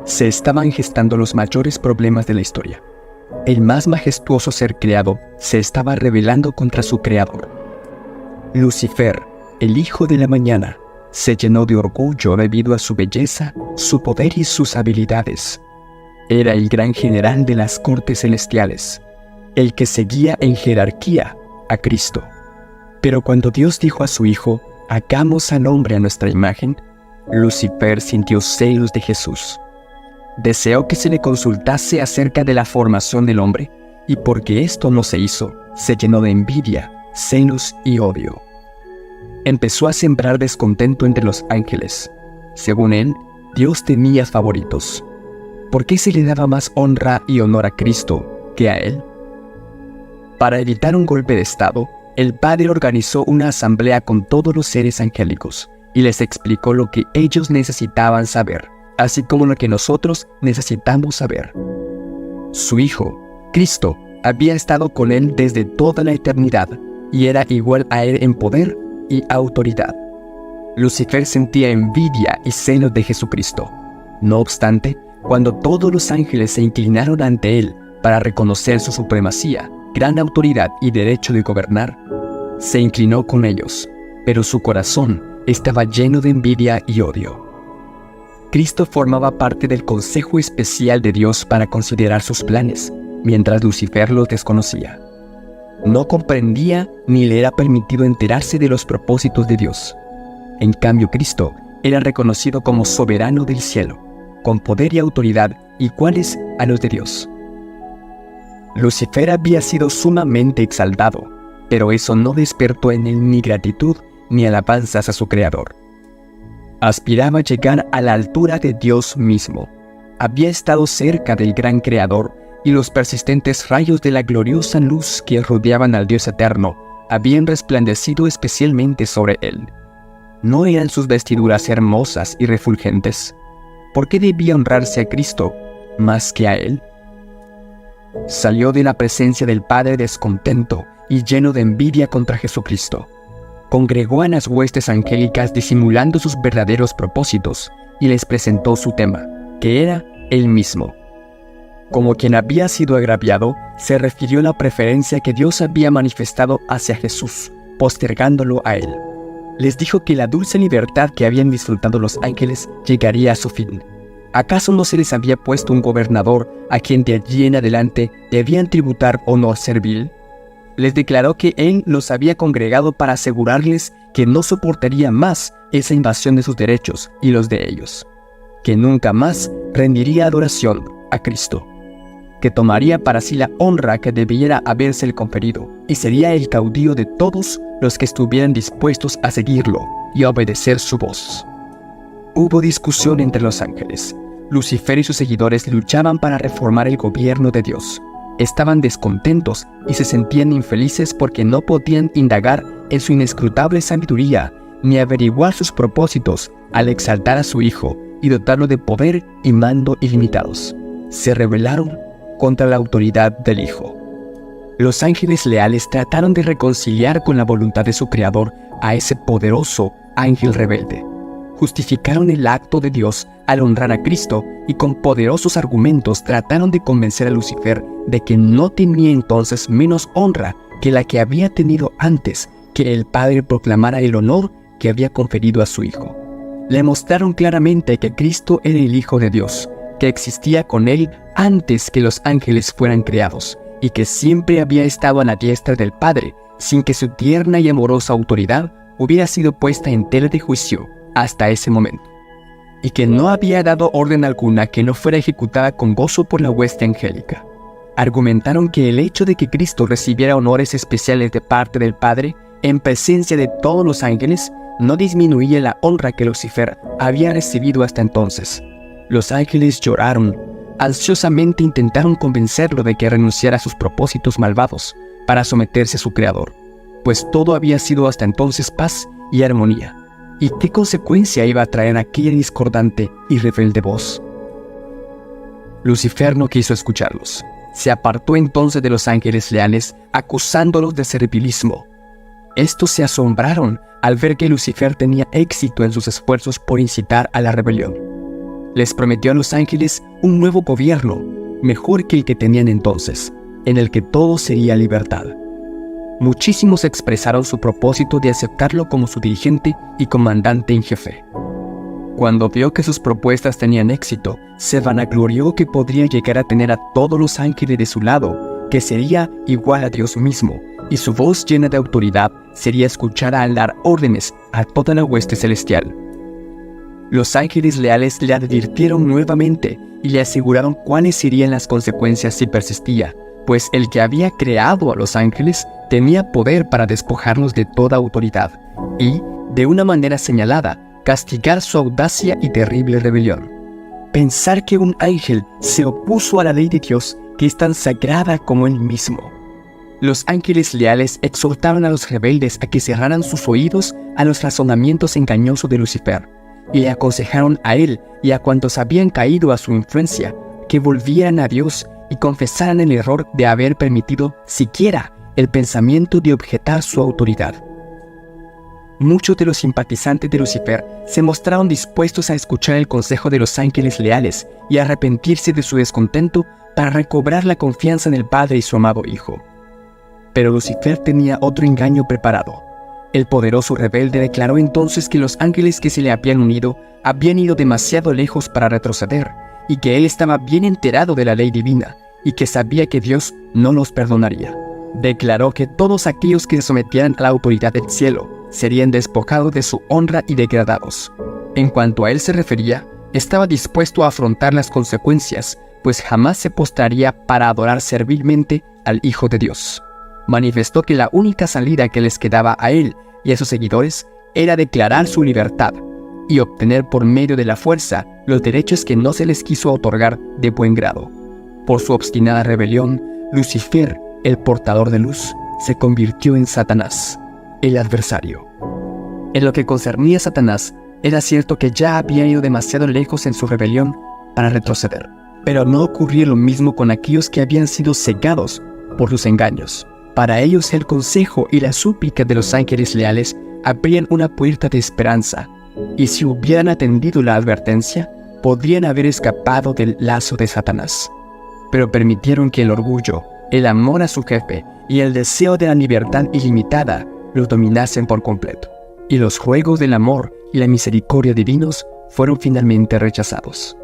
Se estaban gestando los mayores problemas de la historia. El más majestuoso ser creado se estaba rebelando contra su creador. Lucifer, el hijo de la mañana, se llenó de orgullo debido a su belleza, su poder y sus habilidades. Era el gran general de las cortes celestiales, el que seguía en jerarquía a Cristo. Pero cuando Dios dijo a su hijo, hagamos al hombre a nuestra imagen, Lucifer sintió celos de Jesús. Deseó que se le consultase acerca de la formación del hombre, y porque esto no se hizo, se llenó de envidia, celos y odio. Empezó a sembrar descontento entre los ángeles. Según él, Dios tenía favoritos. ¿Por qué se le daba más honra y honor a Cristo que a él? Para evitar un golpe de estado, el Padre organizó una asamblea con todos los seres angélicos y les explicó lo que ellos necesitaban saber, así como lo que nosotros necesitamos saber. Su Hijo, Cristo, había estado con él desde toda la eternidad y era igual a él en poder y autoridad. Lucifer sentía envidia y celos de Jesucristo. No obstante, cuando todos los ángeles se inclinaron ante él para reconocer su supremacía, gran autoridad y derecho de gobernar, se inclinó con ellos, pero su corazón estaba lleno de envidia y odio. Cristo formaba parte del consejo especial de Dios para considerar sus planes, mientras Lucifer los desconocía. No comprendía ni le era permitido enterarse de los propósitos de Dios. En cambio, Cristo era reconocido como soberano del cielo, con poder y autoridad iguales a los de Dios. Lucifer había sido sumamente exaltado, pero eso no despertó en él ni gratitud ni alabanzas a su Creador. Aspiraba a llegar a la altura de Dios mismo. Había estado cerca del gran Creador y los persistentes rayos de la gloriosa luz que rodeaban al Dios eterno habían resplandecido especialmente sobre él. ¿No eran sus vestiduras hermosas y refulgentes? ¿Por qué debía honrarse a Cristo más que a él? Salió de la presencia del Padre descontento y lleno de envidia contra Jesucristo. Congregó a las huestes angélicas disimulando sus verdaderos propósitos y les presentó su tema, que era él mismo. Como quien había sido agraviado, se refirió a la preferencia que Dios había manifestado hacia Jesús, postergándolo a él. Les dijo que la dulce libertad que habían disfrutado los ángeles llegaría a su fin. ¿Acaso no se les había puesto un gobernador a quien de allí en adelante debían tributar honor servil? Les declaró que él los había congregado para asegurarles que no soportaría más esa invasión de sus derechos y los de ellos, que nunca más rendiría adoración a Cristo, que tomaría para sí la honra que debiera habérsele conferido y sería el caudillo de todos los que estuvieran dispuestos a seguirlo y a obedecer su voz. Hubo discusión entre los ángeles. Lucifer y sus seguidores luchaban para reformar el gobierno de Dios. Estaban descontentos y se sentían infelices porque no podían indagar en su inescrutable sabiduría ni averiguar sus propósitos al exaltar a su Hijo y dotarlo de poder y mando ilimitados. Se rebelaron contra la autoridad del Hijo. Los ángeles leales trataron de reconciliar con la voluntad de su Creador a ese poderoso ángel rebelde. Justificaron el acto de Dios al honrar a Cristo y con poderosos argumentos trataron de convencer a Lucifer de que no tenía entonces menos honra que la que había tenido antes que el Padre proclamara el honor que había conferido a su Hijo. Le mostraron claramente que Cristo era el Hijo de Dios, que existía con él antes que los ángeles fueran creados y que siempre había estado a la diestra del Padre sin que su tierna y amorosa autoridad hubiera sido puesta en tela de juicio hasta ese momento, y que no había dado orden alguna que no fuera ejecutada con gozo por la hueste angélica. Argumentaron que el hecho de que Cristo recibiera honores especiales de parte del Padre en presencia de todos los ángeles no disminuía la honra que Lucifer había recibido hasta entonces. Los ángeles lloraron, ansiosamente intentaron convencerlo de que renunciara a sus propósitos malvados para someterse a su Creador, pues todo había sido hasta entonces paz y armonía. ¿Y qué consecuencia iba a traer aquella discordante y rebelde voz? Lucifer no quiso escucharlos. Se apartó entonces de los ángeles leales, acusándolos de servilismo. Estos se asombraron al ver que Lucifer tenía éxito en sus esfuerzos por incitar a la rebelión. les prometió a los ángeles un nuevo gobierno, mejor que el que tenían entonces, en el que todo sería libertad. Muchísimos expresaron su propósito de aceptarlo como su dirigente y comandante en jefe. Cuando vio que sus propuestas tenían éxito, se vanaglorió que podría llegar a tener a todos los ángeles de su lado, que sería igual a Dios mismo, y su voz llena de autoridad sería escuchada al dar órdenes a toda la hueste celestial. Los ángeles leales le advirtieron nuevamente y le aseguraron cuáles serían las consecuencias si persistía, pues el que había creado a los ángeles tenía poder para despojarlos de toda autoridad y, de una manera señalada, castigar su audacia y terrible rebelión. Pensar que un ángel se opuso a la ley de Dios, que es tan sagrada como él mismo. Los ángeles leales exhortaron a los rebeldes a que cerraran sus oídos a los razonamientos engañosos de Lucifer, y le aconsejaron a él y a cuantos habían caído a su influencia que volvieran a Dios y confesaran el error de haber permitido siquiera el pensamiento de objetar su autoridad. Muchos de los simpatizantes de Lucifer se mostraron dispuestos a escuchar el consejo de los ángeles leales y a arrepentirse de su descontento para recobrar la confianza en el Padre y su amado Hijo. Pero Lucifer tenía otro engaño preparado. El poderoso rebelde declaró entonces que los ángeles que se le habían unido habían ido demasiado lejos para retroceder, y que él estaba bien enterado de la ley divina, y que sabía que Dios no los perdonaría. Declaró que todos aquellos que se sometieran a la autoridad del cielo serían despojados de su honra y degradados. En cuanto a él se refería, estaba dispuesto a afrontar las consecuencias, pues jamás se postraría para adorar servilmente al Hijo de Dios. Manifestó que la única salida que les quedaba a él y a sus seguidores era declarar su libertad y obtener por medio de la fuerza los derechos que no se les quiso otorgar de buen grado. Por su obstinada rebelión, Lucifer, el portador de luz, se convirtió en Satanás, el adversario. En lo que concernía a Satanás, era cierto que ya había ido demasiado lejos en su rebelión para retroceder, pero no ocurría lo mismo con aquellos que habían sido cegados por sus engaños. Para ellos el consejo y la súplica de los ángeles leales abrían una puerta de esperanza, y si hubieran atendido la advertencia, podrían haber escapado del lazo de Satanás. Pero permitieron que el orgullo, el amor a su jefe y el deseo de la libertad ilimitada los dominasen por completo, y los juegos del amor y la misericordia divinos fueron finalmente rechazados.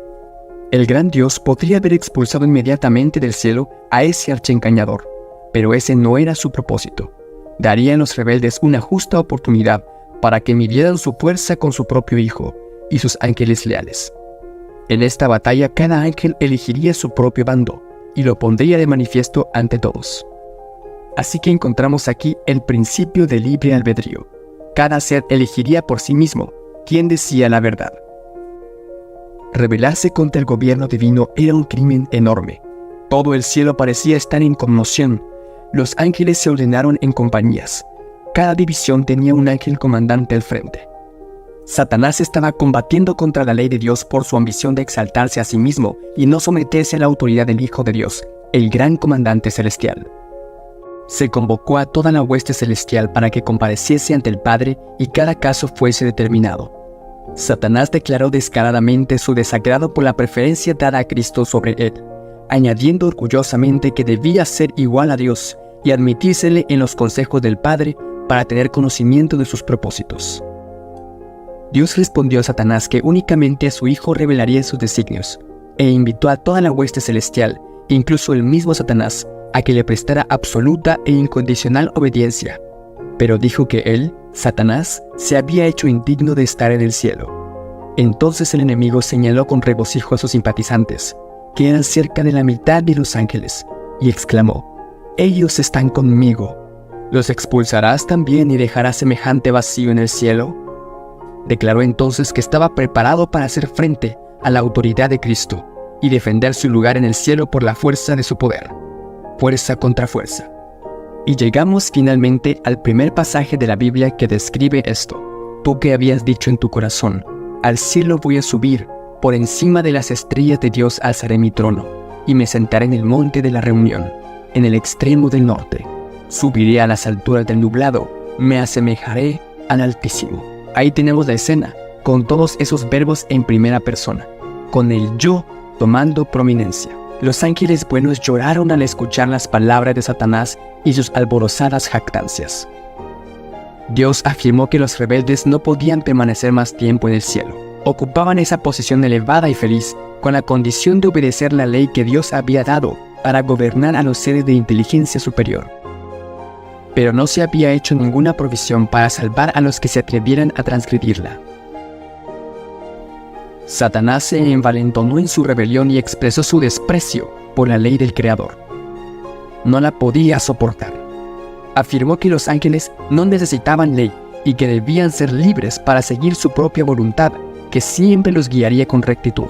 El gran Dios podría haber expulsado inmediatamente del cielo a ese archiengañador, pero ese no era su propósito. Daría a los rebeldes una justa oportunidad para que midieran su fuerza con su propio Hijo y sus ángeles leales. En esta batalla cada ángel elegiría su propio bando y lo pondría de manifiesto ante todos. Así que encontramos aquí el principio del libre albedrío. Cada ser elegiría por sí mismo quién decía la verdad. Rebelarse contra el gobierno divino era un crimen enorme. Todo el cielo parecía estar en conmoción. Los ángeles se ordenaron en compañías. Cada división tenía un ángel comandante al frente. Satanás estaba combatiendo contra la ley de Dios por su ambición de exaltarse a sí mismo y no someterse a la autoridad del Hijo de Dios, el gran comandante celestial. Se convocó a toda la hueste celestial para que compareciese ante el Padre y cada caso fuese determinado. Satanás declaró descaradamente su desagrado por la preferencia dada a Cristo sobre él, añadiendo orgullosamente que debía ser igual a Dios y admitírsele en los consejos del Padre para tener conocimiento de sus propósitos. Dios respondió a Satanás que únicamente a su Hijo revelaría sus designios, e invitó a toda la hueste celestial, incluso el mismo Satanás, a que le prestara absoluta e incondicional obediencia. Pero dijo que él, Satanás, se había hecho indigno de estar en el cielo. Entonces el enemigo señaló con regocijo a sus simpatizantes, que eran cerca de la mitad de los ángeles, y exclamó: «Ellos están conmigo. ¿Los expulsarás también y dejarás semejante vacío en el cielo?». Declaró entonces que estaba preparado para hacer frente a la autoridad de Cristo y defender su lugar en el cielo por la fuerza de su poder, fuerza contra fuerza. Y llegamos finalmente al primer pasaje de la Biblia que describe esto. Tú que habías dicho en tu corazón: «Al cielo voy a subir, por encima de las estrellas de Dios alzaré mi trono, y me sentaré en el monte de la reunión, en el extremo del norte. Subiré a las alturas del nublado, me asemejaré al Altísimo». Ahí tenemos la escena, con todos esos verbos en primera persona. con el yo tomando prominencia. Los ángeles buenos lloraron al escuchar las palabras de Satanás y sus alborozadas jactancias. Dios afirmó que los rebeldes no podían permanecer más tiempo en el cielo. Ocupaban esa posición elevada y feliz con la condición de obedecer la ley que Dios había dado para gobernar a los seres de inteligencia superior. Pero no se había hecho ninguna provisión para salvar a los que se atrevieran a transgredirla. Satanás se envalentonó en su rebelión y expresó su desprecio por la ley del Creador. No la podía soportar. Afirmó que los ángeles no necesitaban ley y que debían ser libres para seguir su propia voluntad, que siempre los guiaría con rectitud,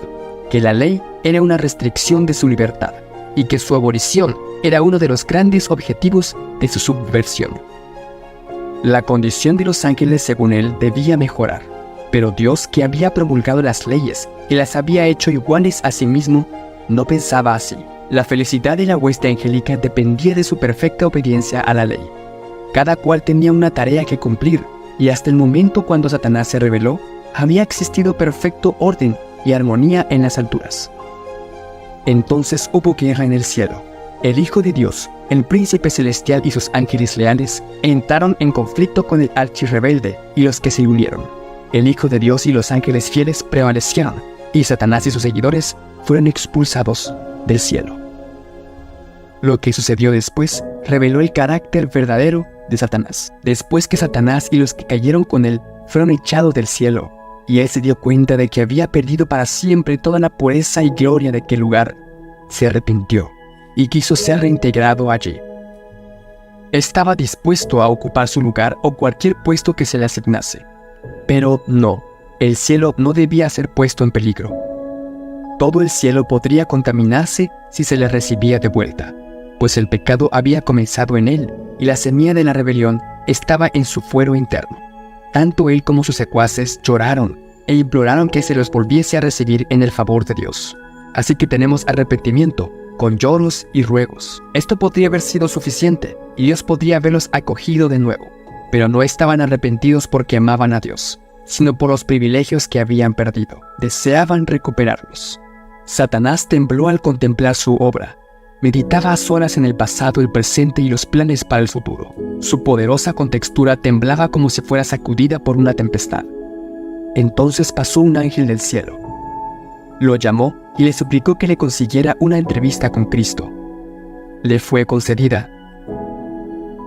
que la ley era una restricción de su libertad y que su abolición era uno de los grandes objetivos de su subversión. La condición de los ángeles, según él, debía mejorar, pero Dios, que había promulgado las leyes y las había hecho iguales a sí mismo, no pensaba así. La felicidad de la hueste angélica dependía de su perfecta obediencia a la ley. Cada cual tenía una tarea que cumplir, y hasta el momento cuando Satanás se rebeló, había existido perfecto orden y armonía en las alturas. Entonces hubo guerra en el cielo. El Hijo de Dios, el Príncipe Celestial y sus ángeles leales entraron en conflicto con el archirrebelde y los que se unieron. El Hijo de Dios y los ángeles fieles prevalecieron, y Satanás y sus seguidores fueron expulsados del cielo. Lo que sucedió después reveló el carácter verdadero de Satanás. Después que Satanás y los que cayeron con él fueron echados del cielo, y él se dio cuenta de que había perdido para siempre toda la pureza y gloria de aquel lugar, se arrepintió y quiso ser reintegrado allí. Estaba dispuesto a ocupar su lugar o cualquier puesto que se le asignase. Pero no, el cielo no debía ser puesto en peligro. Todo el cielo podría contaminarse si se le recibía de vuelta, pues el pecado había comenzado en él y la semilla de la rebelión estaba en su fuero interno. Tanto él como sus secuaces lloraron e imploraron que se los volviese a recibir en el favor de Dios. Así que tenemos arrepentimiento, con lloros y ruegos. Esto podría haber sido suficiente y Dios podría haberlos acogido de nuevo, pero no estaban arrepentidos porque amaban a Dios, sino por los privilegios que habían perdido. Deseaban recuperarlos. Satanás tembló al contemplar su obra. Meditaba a solas en el pasado, el presente y los planes para el futuro. Su poderosa contextura temblaba como si fuera sacudida por una tempestad. Entonces pasó un ángel del cielo. Lo llamó y le suplicó que le consiguiera una entrevista con Cristo. Le fue concedida.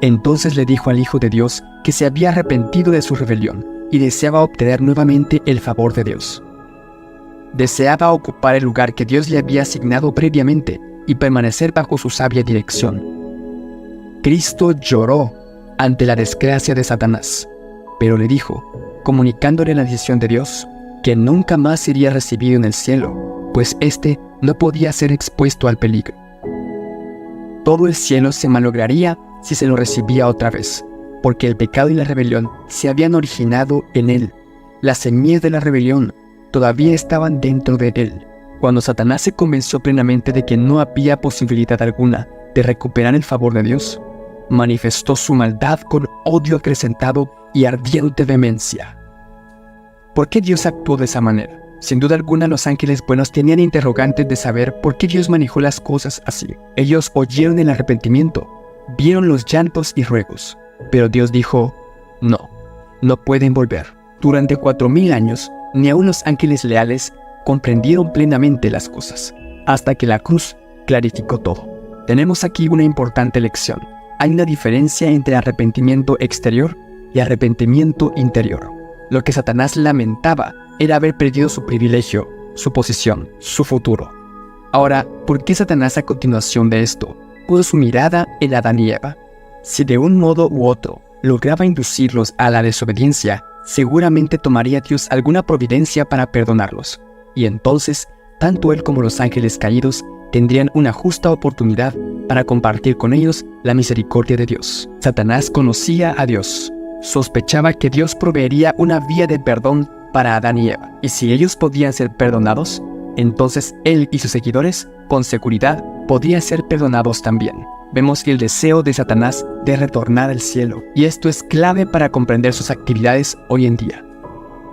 Entonces le dijo al Hijo de Dios que se había arrepentido de su rebelión y deseaba obtener nuevamente el favor de Dios. Deseaba ocupar el lugar que Dios le había asignado previamente y permanecer bajo su sabia dirección. Cristo lloró ante la desgracia de Satanás, pero le dijo, comunicándole la decisión de Dios, que nunca más sería recibido en el cielo, pues éste no podía ser expuesto al peligro. Todo el cielo se malograría si se lo recibía otra vez, porque el pecado y la rebelión se habían originado en él. Las semillas de la rebelión todavía estaban dentro de él. Cuando Satanás se convenció plenamente de que no había posibilidad alguna de recuperar el favor de Dios, manifestó su maldad con odio acrecentado y ardiente vehemencia. ¿Por qué Dios actuó de esa manera? Sin duda alguna, los ángeles buenos tenían interrogantes de saber por qué Dios manejó las cosas así. Ellos oyeron el arrepentimiento, vieron los llantos y ruegos, pero Dios dijo, no pueden volver. Durante 4000 años, ni aun los ángeles leales comprendieron plenamente las cosas, hasta que la cruz clarificó todo. Tenemos aquí una importante lección. Hay una diferencia entre arrepentimiento exterior y arrepentimiento interior. Lo que Satanás lamentaba era haber perdido su privilegio, su posición, su futuro. Ahora, ¿por qué Satanás a continuación de esto puso su mirada en Adán y Eva? Si de un modo u otro lograba inducirlos a la desobediencia, seguramente tomaría Dios alguna providencia para perdonarlos. Y entonces, tanto él como los ángeles caídos tendrían una justa oportunidad para compartir con ellos la misericordia de Dios. Satanás conocía a Dios. Sospechaba que Dios proveería una vía de perdón para Adán y Eva. Y si ellos podían ser perdonados, entonces él y sus seguidores, con seguridad, podían ser perdonados también. Vemos el deseo de Satanás de retornar al cielo. Y esto es clave para comprender sus actividades hoy en día.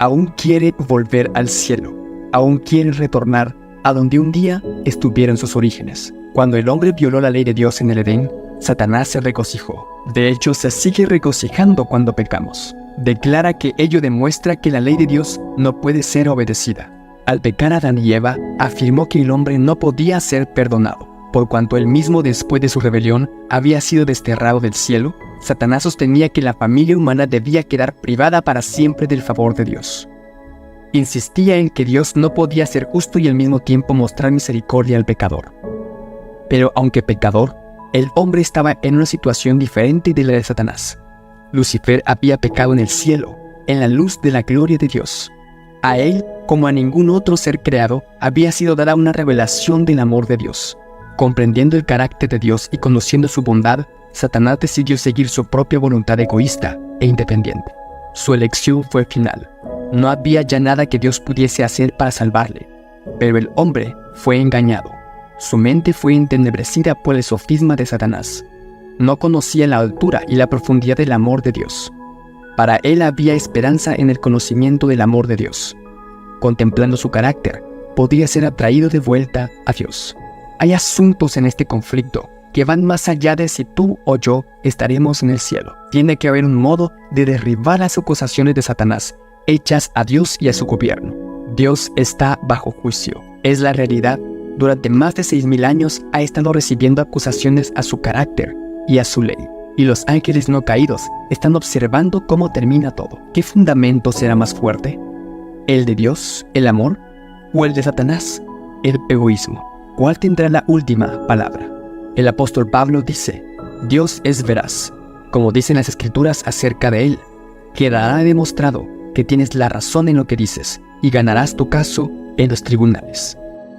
Aún quiere volver al cielo. aún quieren retornar a donde un día estuvieron sus orígenes. Cuando el hombre violó la ley de Dios en el Edén, Satanás se regocijó. De hecho, se sigue regocijando cuando pecamos. Declara que ello demuestra que la ley de Dios no puede ser obedecida. Al pecar Adán y Eva, afirmó que el hombre no podía ser perdonado. Por cuanto él mismo, después de su rebelión, había sido desterrado del cielo, Satanás sostenía que la familia humana debía quedar privada para siempre del favor de Dios. Insistía en que Dios no podía ser justo y al mismo tiempo mostrar misericordia al pecador. Pero aunque pecador, el hombre estaba en una situación diferente de la de Satanás. Lucifer había pecado en el cielo, en la luz de la gloria de Dios. A él, como a ningún otro ser creado, había sido dada una revelación del amor de Dios. Comprendiendo el carácter de Dios y conociendo su bondad, Satanás decidió seguir su propia voluntad egoísta e independiente. Su elección fue final. No había ya nada que Dios pudiese hacer para salvarle, pero el hombre fue engañado. Su mente fue entenebrecida por el sofisma de Satanás. No conocía la altura y la profundidad del amor de Dios. Para él había esperanza en el conocimiento del amor de Dios. Contemplando su carácter, podía ser atraído de vuelta a Dios. Hay asuntos en este conflicto que van más allá de si tú o yo estaremos en el cielo. Tiene que haber un modo de derribar las acusaciones de Satanás hechas a Dios y a su gobierno. Dios está bajo juicio. Es la realidad. Durante más de 6.000 años ha estado recibiendo acusaciones a su carácter y a su ley. Y los ángeles no caídos están observando cómo termina todo. ¿Qué fundamento será más fuerte? ¿El de Dios, el amor? ¿O el de Satanás, el egoísmo? ¿Cuál tendrá la última palabra? El apóstol Pablo dice: Dios es veraz, como dicen las Escrituras acerca de él. Quedará demostrado que tienes la razón en lo que dices y ganarás tu caso en los tribunales.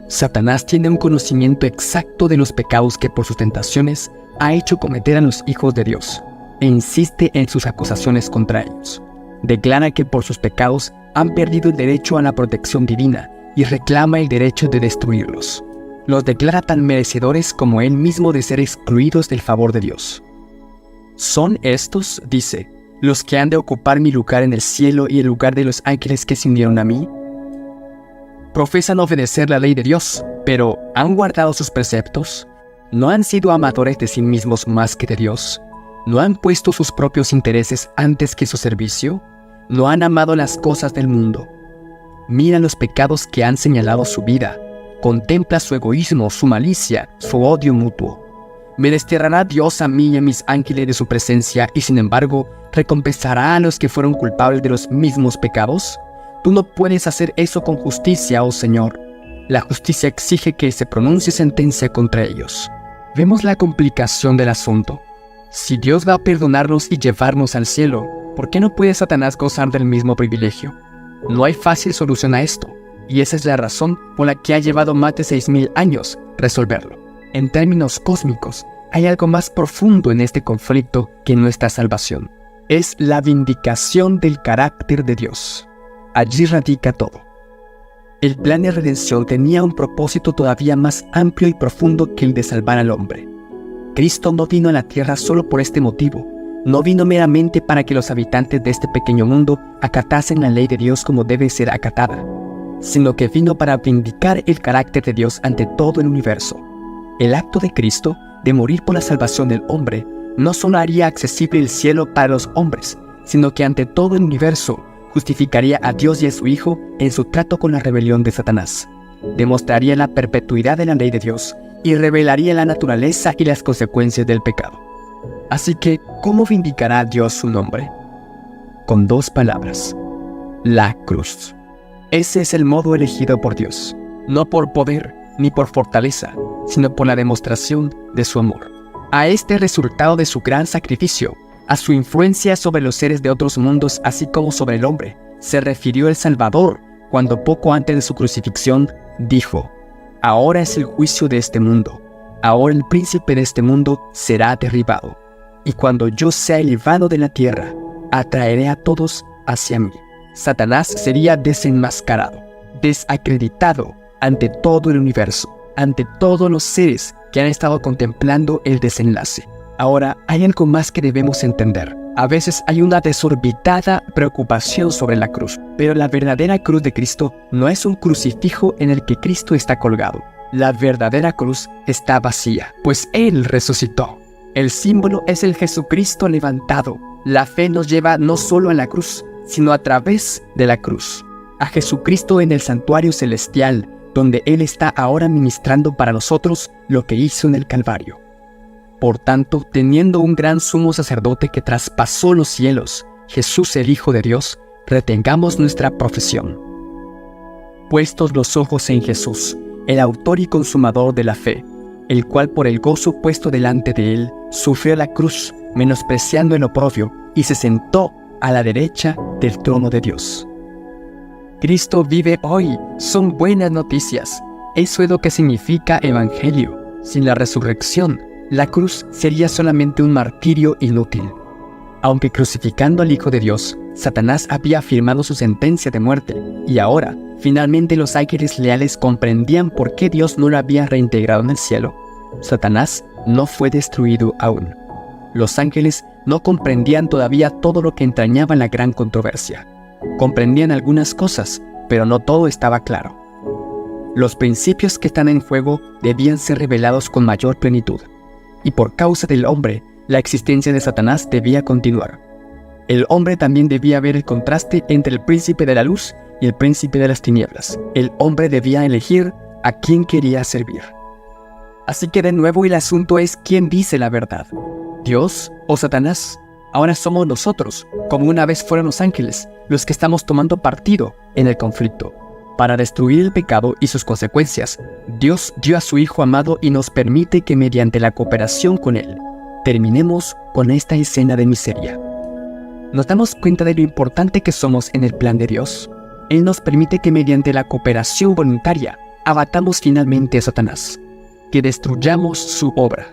Satanás tiene un conocimiento exacto de los pecados que por sus tentaciones ha hecho cometer a los hijos de Dios e insiste en sus acusaciones contra ellos. Declara que por sus pecados han perdido el derecho a la protección divina y reclama el derecho de destruirlos. Los declara tan merecedores como él mismo de ser excluidos del favor de Dios. Son estos, dice, los que han de ocupar mi lugar en el cielo y el lugar de los ángeles que se unieron a mí. Profesan obedecer la ley de Dios, pero ¿han guardado sus preceptos? ¿No han sido amadores de sí mismos más que de Dios? ¿No han puesto sus propios intereses antes que su servicio? ¿No han amado las cosas del mundo? Mira los pecados que han señalado su vida. Contempla su egoísmo, su malicia, su odio mutuo. ¿Me desterrará Dios a mí y a mis ángeles de su presencia y sin embargo recompensará a los que fueron culpables de los mismos pecados? Tú no puedes hacer eso con justicia, oh Señor. La justicia exige que se pronuncie sentencia contra ellos. Vemos la complicación del asunto. Si Dios va a perdonarnos y llevarnos al cielo, ¿por qué no puede Satanás gozar del mismo privilegio? No hay fácil solución a esto, y esa es la razón por la que ha llevado más de 6.000 años resolverlo. En términos cósmicos, hay algo más profundo en este conflicto que nuestra salvación. Es la vindicación del carácter de Dios. Allí radica todo. El plan de redención tenía un propósito todavía más amplio y profundo que el de salvar al hombre. Cristo no vino a la tierra solo por este motivo. No vino meramente para que los habitantes de este pequeño mundo acatasen la ley de Dios como debe ser acatada, sino que vino para vindicar el carácter de Dios ante todo el universo. El acto de Cristo de morir por la salvación del hombre no solo haría accesible el cielo para los hombres, sino que ante todo el universo justificaría a Dios y a su Hijo en su trato con la rebelión de Satanás. Demostraría la perpetuidad de la ley de Dios y revelaría la naturaleza y las consecuencias del pecado. Así que, ¿cómo vindicará Dios su nombre? Con 2 palabras: la cruz. Ese es el modo elegido por Dios, no por poder ni por fortaleza, sino por la demostración de su amor. A este resultado de su gran sacrificio, a su influencia sobre los seres de otros mundos así como sobre el hombre, se refirió el Salvador cuando poco antes de su crucifixión dijo: ahora es el juicio de este mundo, ahora el príncipe de este mundo será derribado, y cuando yo sea elevado de la tierra, atraeré a todos hacia mí. Satanás sería desenmascarado, desacreditado ante todo el universo, ante todos los seres que han estado contemplando el desenlace. Ahora, hay algo más que debemos entender. A veces hay una desorbitada preocupación sobre la cruz, pero la verdadera cruz de Cristo no es un crucifijo en el que Cristo está colgado. La verdadera cruz está vacía, pues Él resucitó. El símbolo es el Jesucristo levantado. La fe nos lleva no solo a la cruz, sino a través de la cruz. A Jesucristo en el santuario celestial, donde Él está ahora ministrando para nosotros lo que hizo en el Calvario. Por tanto, teniendo un gran sumo sacerdote que traspasó los cielos, Jesús el Hijo de Dios, retengamos nuestra profesión. Puestos los ojos en Jesús, el autor y consumador de la fe, el cual por el gozo puesto delante de Él, sufrió la cruz, menospreciando el oprobio, y se sentó a la derecha del trono de Dios. Cristo vive hoy, son buenas noticias. Eso es lo que significa evangelio. Sin la resurrección, la cruz sería solamente un martirio inútil. Aunque crucificando al Hijo de Dios, Satanás había firmado su sentencia de muerte, y ahora, finalmente los ángeles leales comprendían por qué Dios no lo había reintegrado en el cielo. Satanás no fue destruido aún. Los ángeles no comprendían todavía todo lo que entrañaba en la gran controversia. Comprendían algunas cosas, pero no todo estaba claro. Los principios que están en juego debían ser revelados con mayor plenitud. Y por causa del hombre, la existencia de Satanás debía continuar. El hombre también debía ver el contraste entre el príncipe de la luz y el príncipe de las tinieblas. El hombre debía elegir a quién quería servir. Así que de nuevo el asunto es quién dice la verdad, ¿Dios o Satanás? Ahora somos nosotros, como una vez fueron los ángeles, los que estamos tomando partido en el conflicto. Para destruir el pecado y sus consecuencias, Dios dio a su Hijo amado y nos permite que mediante la cooperación con Él, terminemos con esta escena de miseria. ¿Nos damos cuenta de lo importante que somos en el plan de Dios? Él nos permite que mediante la cooperación voluntaria, abatamos finalmente a Satanás, que destruyamos su obra.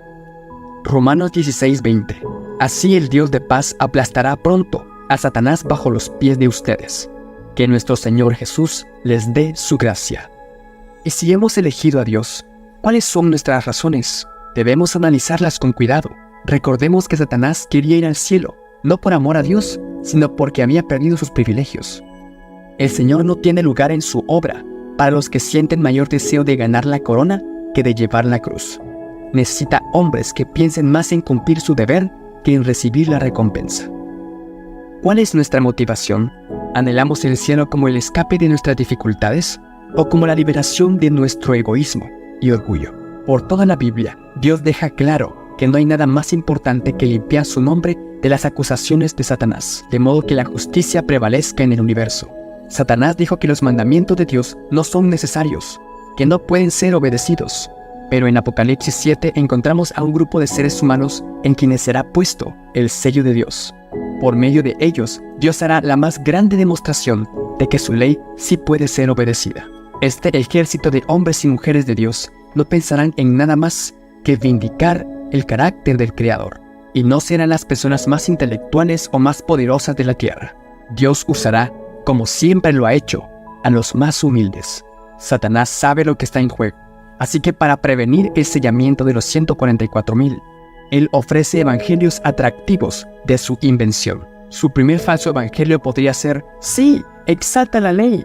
Romanos 16:20. Así el Dios de paz aplastará pronto a Satanás bajo los pies de ustedes. Que nuestro Señor Jesús les dé su gracia. Y si hemos elegido a Dios, ¿cuáles son nuestras razones? Debemos analizarlas con cuidado. Recordemos que Satanás quería ir al cielo, no por amor a Dios, sino porque había perdido sus privilegios. El Señor no tiene lugar en su obra para los que sienten mayor deseo de ganar la corona que de llevar la cruz. Necesita hombres que piensen más en cumplir su deber que en recibir la recompensa. ¿Cuál es nuestra motivación? ¿Anhelamos el cielo como el escape de nuestras dificultades o como la liberación de nuestro egoísmo y orgullo? Por toda la Biblia, Dios deja claro que no hay nada más importante que limpiar su nombre de las acusaciones de Satanás, de modo que la justicia prevalezca en el universo. Satanás dijo que los mandamientos de Dios no son necesarios, que no pueden ser obedecidos. Pero en Apocalipsis 7 encontramos a un grupo de seres humanos en quienes será puesto el sello de Dios. Por medio de ellos, Dios hará la más grande demostración de que su ley sí puede ser obedecida. Este ejército de hombres y mujeres de Dios no pensarán en nada más que vindicar el carácter del Creador, y no serán las personas más intelectuales o más poderosas de la tierra. Dios usará, como siempre lo ha hecho, a los más humildes. Satanás sabe lo que está en juego, así que para prevenir el sellamiento de los 144,000, él ofrece evangelios atractivos de su invención. Su primer falso evangelio podría ser: sí, exalta la ley,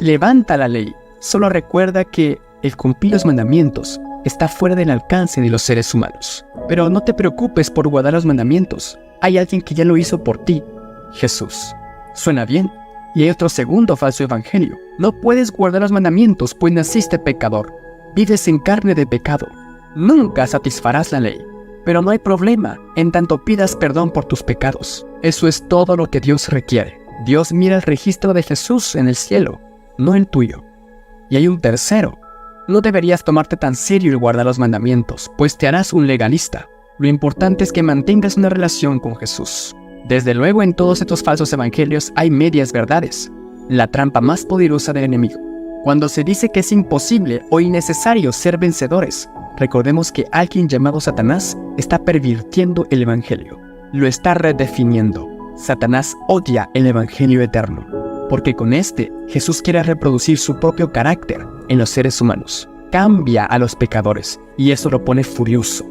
levanta la ley. Solo recuerda que el cumplir los mandamientos está fuera del alcance de los seres humanos. Pero no te preocupes por guardar los mandamientos. Hay alguien que ya lo hizo por ti, Jesús. ¿Suena bien? Y hay otro segundo falso evangelio: no puedes guardar los mandamientos, pues naciste pecador. Vives en carne de pecado. Nunca satisfarás la ley. Pero no hay problema, en tanto pidas perdón por tus pecados. Eso es todo lo que Dios requiere. Dios mira el registro de Jesús en el cielo, no el tuyo. Y hay un tercero: no deberías tomarte tan serio el guardar los mandamientos, pues te harás un legalista. Lo importante es que mantengas una relación con Jesús. Desde luego, en todos estos falsos evangelios hay medias verdades, la trampa más poderosa del enemigo. Cuando se dice que es imposible o innecesario ser vencedores, recordemos que alguien llamado Satanás está pervirtiendo el evangelio. Lo está redefiniendo. Satanás odia el evangelio eterno, porque con este Jesús quiere reproducir su propio carácter en los seres humanos. Cambia a los pecadores y eso lo pone furioso.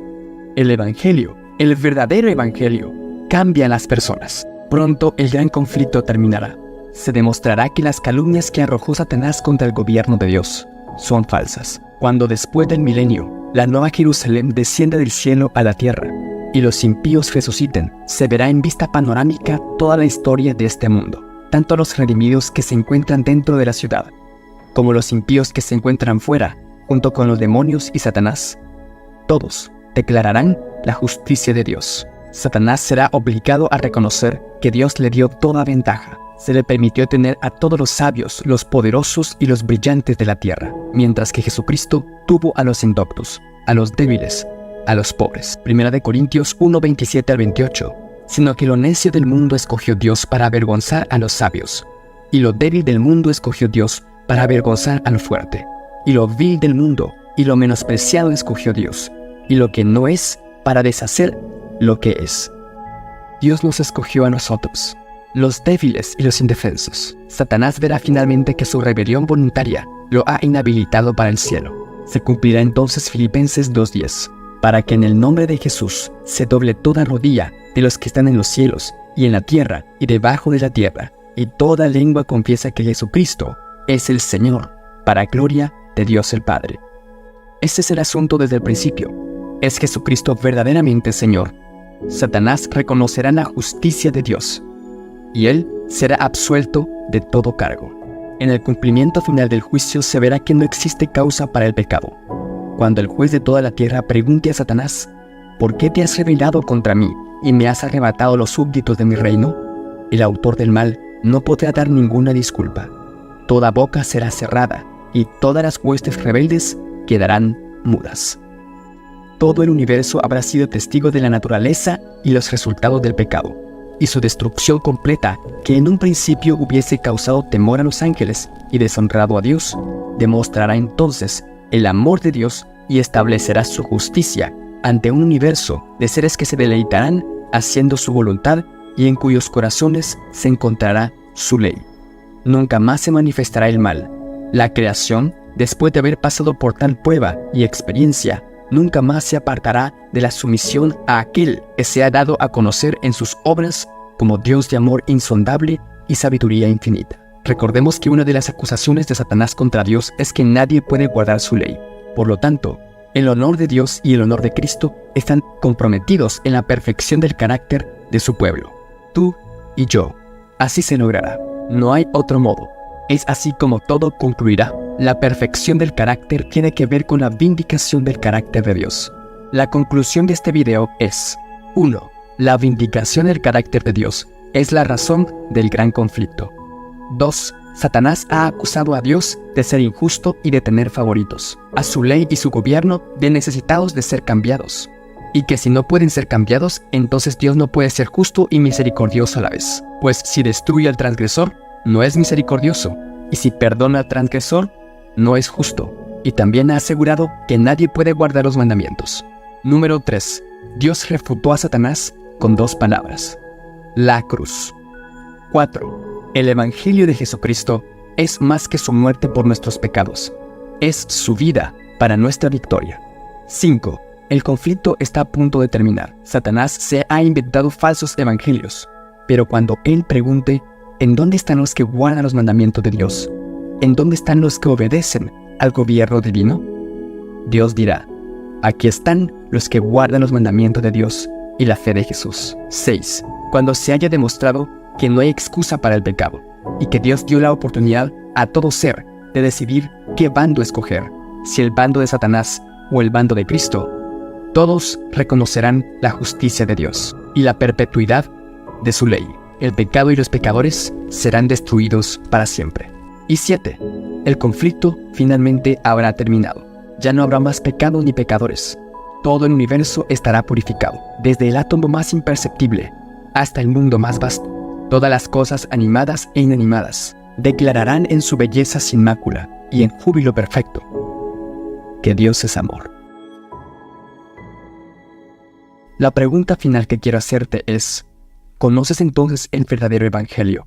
El evangelio, el verdadero evangelio, cambian las personas. Pronto el gran conflicto terminará. Se demostrará que las calumnias que arrojó Satanás contra el gobierno de Dios son falsas. Cuando después del milenio, la nueva Jerusalén descienda del cielo a la tierra y los impíos resuciten, se verá en vista panorámica toda la historia de este mundo, tanto los redimidos que se encuentran dentro de la ciudad, como los impíos que se encuentran fuera, junto con los demonios y Satanás. Todos declararán la justicia de Dios. Satanás será obligado a reconocer que Dios le dio toda ventaja. Se le permitió tener a todos los sabios, los poderosos y los brillantes de la tierra, mientras que Jesucristo tuvo a los indoctos, a los débiles, a los pobres. 1 Corintios 1, 27 al 28. Sino que lo necio del mundo escogió Dios para avergonzar a los sabios, y lo débil del mundo escogió Dios para avergonzar a lo fuerte, y lo vil del mundo y lo menospreciado escogió Dios, y lo que no es para deshacer lo que es. Dios nos escogió a nosotros, los débiles y los indefensos. Satanás verá finalmente que su rebelión voluntaria lo ha inhabilitado para el cielo. Se cumplirá entonces Filipenses 2:10, para que en el nombre de Jesús se doble toda rodilla de los que están en los cielos y en la tierra y debajo de la tierra, y toda lengua confiesa que Jesucristo es el Señor, para gloria de Dios el Padre. Este es el asunto desde el principio. ¿Es Jesucristo verdaderamente Señor? Satanás reconocerá la justicia de Dios, y él será absuelto de todo cargo. En el cumplimiento final del juicio se verá que no existe causa para el pecado. Cuando el juez de toda la tierra pregunte a Satanás, ¿por qué te has rebelado contra mí y me has arrebatado los súbditos de mi reino? El autor del mal no podrá dar ninguna disculpa. Toda boca será cerrada y todas las huestes rebeldes quedarán mudas. Todo el universo habrá sido testigo de la naturaleza y los resultados del pecado, y su destrucción completa, que en un principio hubiese causado temor a los ángeles y deshonrado a Dios, demostrará entonces el amor de Dios y establecerá su justicia ante un universo de seres que se deleitarán haciendo su voluntad y en cuyos corazones se encontrará su ley. Nunca más se manifestará el mal. La creación, después de haber pasado por tal prueba y experiencia, nunca más se apartará de la sumisión a aquel que se ha dado a conocer en sus obras como Dios de amor insondable y sabiduría infinita. Recordemos que una de las acusaciones de Satanás contra Dios es que nadie puede guardar su ley. Por lo tanto, el honor de Dios y el honor de Cristo están comprometidos en la perfección del carácter de su pueblo. Tú y yo. Así se logrará. No hay otro modo. Es así como todo concluirá. La perfección del carácter tiene que ver con la vindicación del carácter de Dios. La conclusión de este video es: 1. La vindicación del carácter de Dios es la razón del gran conflicto. 2. Satanás ha acusado a Dios de ser injusto y de tener favoritos, a su ley y su gobierno de necesitados de ser cambiados, y que si no pueden ser cambiados, entonces Dios no puede ser justo y misericordioso a la vez, pues si destruye al transgresor, no es misericordioso, y si perdona al transgresor, no es justo, y también ha asegurado que nadie puede guardar los mandamientos. Número 3. Dios refutó a Satanás con 2 palabras: la cruz. 4. El Evangelio de Jesucristo es más que su muerte por nuestros pecados, es su vida para nuestra victoria. 5. El conflicto está a punto de terminar. Satanás se ha inventado falsos evangelios, pero cuando él pregunte, ¿en dónde están los que guardan los mandamientos de Dios? ¿En dónde están los que obedecen al gobierno divino? Dios dirá: aquí están los que guardan los mandamientos de Dios y la fe de Jesús. 6. Cuando se haya demostrado que no hay excusa para el pecado y que Dios dio la oportunidad a todo ser de decidir qué bando escoger, si el bando de Satanás o el bando de Cristo, todos reconocerán la justicia de Dios y la perpetuidad de su ley. El pecado y los pecadores serán destruidos para siempre. Y 7. El conflicto finalmente habrá terminado. Ya no habrá más pecado ni pecadores. Todo el universo estará purificado, desde el átomo más imperceptible hasta el mundo más vasto. Todas las cosas animadas e inanimadas declararán en su belleza sin mácula y en júbilo perfecto que Dios es amor. La pregunta final que quiero hacerte es: ¿conoces entonces el verdadero evangelio?